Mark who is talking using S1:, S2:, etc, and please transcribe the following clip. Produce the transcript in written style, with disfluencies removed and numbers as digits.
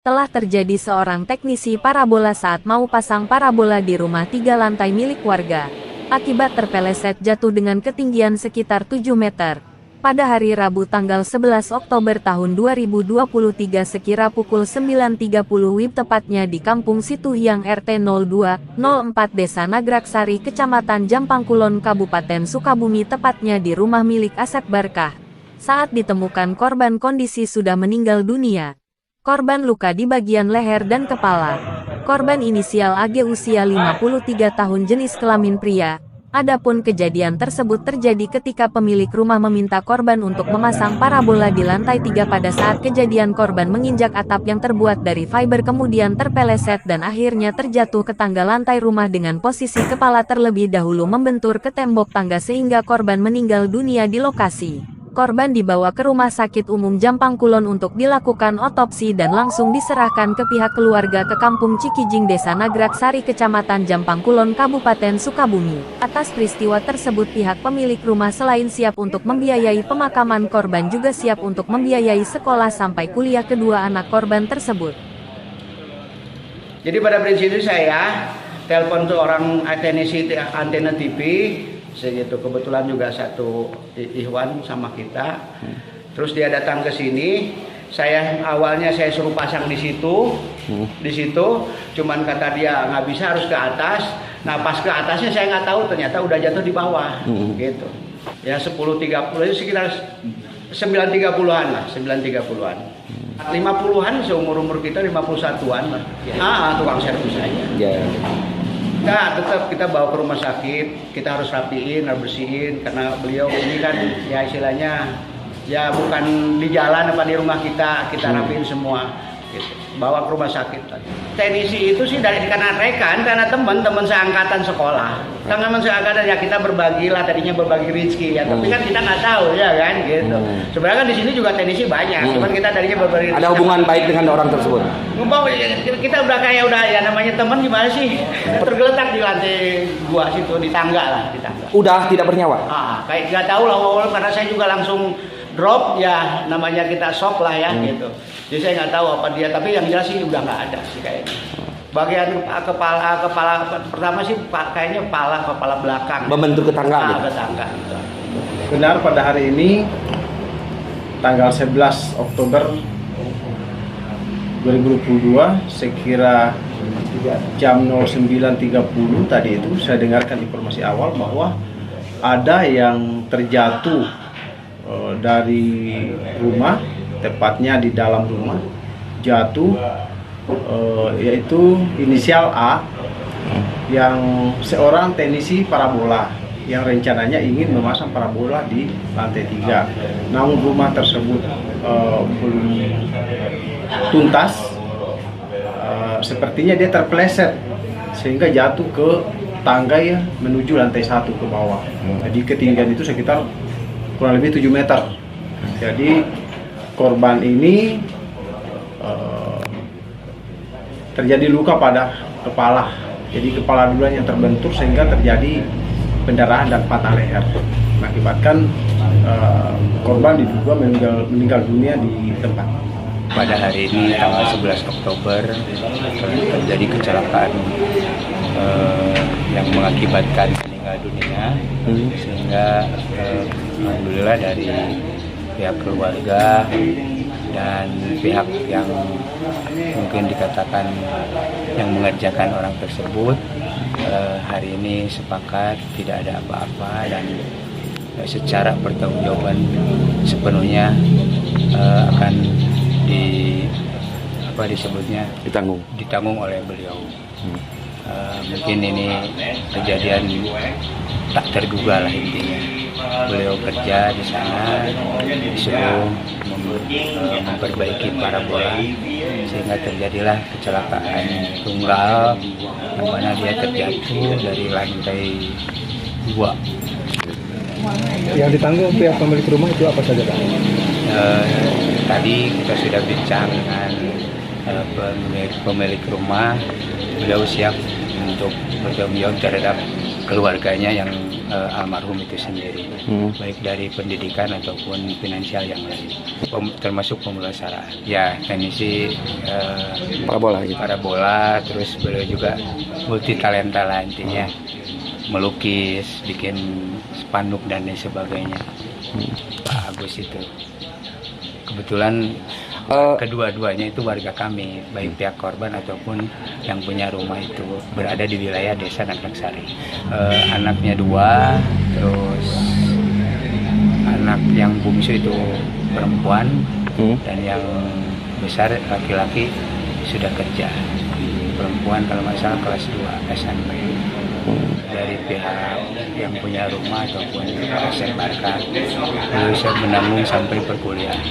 S1: telah terjadi seorang teknisi parabola saat mau pasang parabola di rumah 3 lantai milik warga. Akibat terpeleset jatuh dengan ketinggian sekitar 7 meter. Pada hari Rabu tanggal 11 Oktober tahun 2023 sekira pukul 9.30 WIB tepatnya di Kampung Situhiang RT 02, 04 Desa Nagraksari Kecamatan Jampang Kulon Kabupaten Sukabumi tepatnya di rumah milik Asep Barkah. Saat ditemukan korban kondisi sudah meninggal dunia. Korban luka di bagian leher dan kepala. Korban inisial AG usia 53 tahun jenis kelamin pria. Adapun kejadian tersebut terjadi ketika pemilik rumah meminta korban untuk memasang parabola di lantai 3 pada saat kejadian korban menginjak atap yang terbuat dari fiber kemudian terpeleset dan akhirnya terjatuh ke tangga lantai rumah dengan posisi kepala terlebih dahulu membentur ke tembok tangga sehingga korban meninggal dunia di lokasi. Korban dibawa ke Rumah Sakit Umum Jampang Kulon untuk dilakukan otopsi dan langsung diserahkan ke pihak keluarga ke Kampung Cikijing Desa Nagraksari Kecamatan Jampang Kulon Kabupaten Sukabumi. Atas peristiwa tersebut pihak pemilik rumah selain siap untuk membiayai pemakaman korban juga siap untuk membiayai sekolah sampai kuliah kedua anak korban tersebut.
S2: Jadi pada prinsipnya saya telepon tuh orang teknisi antena TV segitu, kebetulan juga satu Ikhwan sama kita. Terus dia datang ke sini, awalnya saya suruh pasang di situ, cuman kata dia nggak bisa, harus ke atas. Nah pas ke atasnya saya nggak tahu ternyata udah jatuh di bawah, gitu. Ya 10.30 sekitar 9.30-an lah, 9.30-an. 50-an seumur kita 51-an lah. Tukang servis aja. Yeah. Nah, tetap kita bawa ke rumah sakit, kita harus rapiin, harus bersihin, karena beliau ini kan ya istilahnya ya bukan di jalan apa di rumah kita rapiin semua, gitu. Bawa ke rumah sakit. Teknisi itu sih karena rekan, karena teman seangkatan sekolah, teman seangkatan ya kita berbagilah, tadinya berbagi rezeki ya, tapi kan kita nggak tahu ya kan, gitu. Sebenarnya kan di sini juga teknisi banyak, cuman kita tadinya berbagi.
S3: Ada hubungan baik dengan orang tersebut?
S2: Kita udah kayak ya namanya teman gimana sih, tergeletak di lantai 2 situ di tangga lah, di tangga.
S3: Udah tidak bernyawa?
S2: Kayak nggak tahu lah, karena saya juga langsung drop ya, namanya kita shock lah ya, gitu. Jadi saya nggak tahu apa dia, tapi yang jelas sih udah nggak ada sih kayaknya. Bagian kepala pertama sih kayaknya kepala belakang.
S3: Membentur ke tangga.
S2: Ke tangga. Gitu.
S4: Benar, pada hari ini tanggal 11 Oktober 2022 sekira jam 09.30 tadi itu saya dengarkan informasi awal bahwa ada yang terjatuh dari rumah, tepatnya di dalam rumah, jatuh, yaitu inisial A, yang seorang teknisi parabola yang rencananya ingin memasang parabola di lantai 3. Namun rumah tersebut belum tuntas, sepertinya dia terpeleset sehingga jatuh ke tangga ya, menuju lantai 1 ke bawah. Jadi ketinggian itu sekitar kurang lebih 7 meter. Jadi korban ini terjadi luka pada kepala. Jadi kepala duluan yang terbentur sehingga terjadi pendarahan dan patah leher. Mengakibatkan korban diduga meninggal dunia di tempat.
S5: Pada hari ini tanggal 11 Oktober terjadi kecelakaan yang mengakibatkan meninggal dunia, sehingga alhamdulillah dari pihak keluarga dan pihak yang mungkin dikatakan yang mengerjakan orang tersebut hari ini sepakat tidak ada apa-apa dan secara pertanggungjawaban sepenuhnya akan ditanggung oleh beliau. Mungkin ini kejadian tak terduga lah intinya. Beliau kerja di sana, disuruh memperbaiki parabola sehingga terjadilah kecelakaan tunggal yang mana dia terjatuh dari lantai 2.
S4: Yang ditanggung pihak pemilik rumah itu apa saja, Pak?
S5: Tadi kita sudah bincang dengan pemilik rumah, beliau siap untuk bertanggung jawab terhadap keluarganya yang almarhum itu sendiri, baik dari pendidikan ataupun finansial yang lain, termasuk pemulasaran. Ya, teknisi
S3: Parabola gitu.
S5: parabola, terus beliau juga multi talenta lah intinya, melukis, bikin spanduk dan lain sebagainya. Pak Agus itu kebetulan kedua-duanya itu warga kami, baik pihak korban ataupun yang punya rumah itu berada di wilayah desa Naglaksari. Anaknya 2, terus anak yang bungsu itu perempuan, dan yang besar laki-laki sudah kerja. Perempuan kalau nggak salah kelas 2 SMP. Dari pihak yang punya rumah ataupun SMK, beliau menanggung sampai perkuliahan.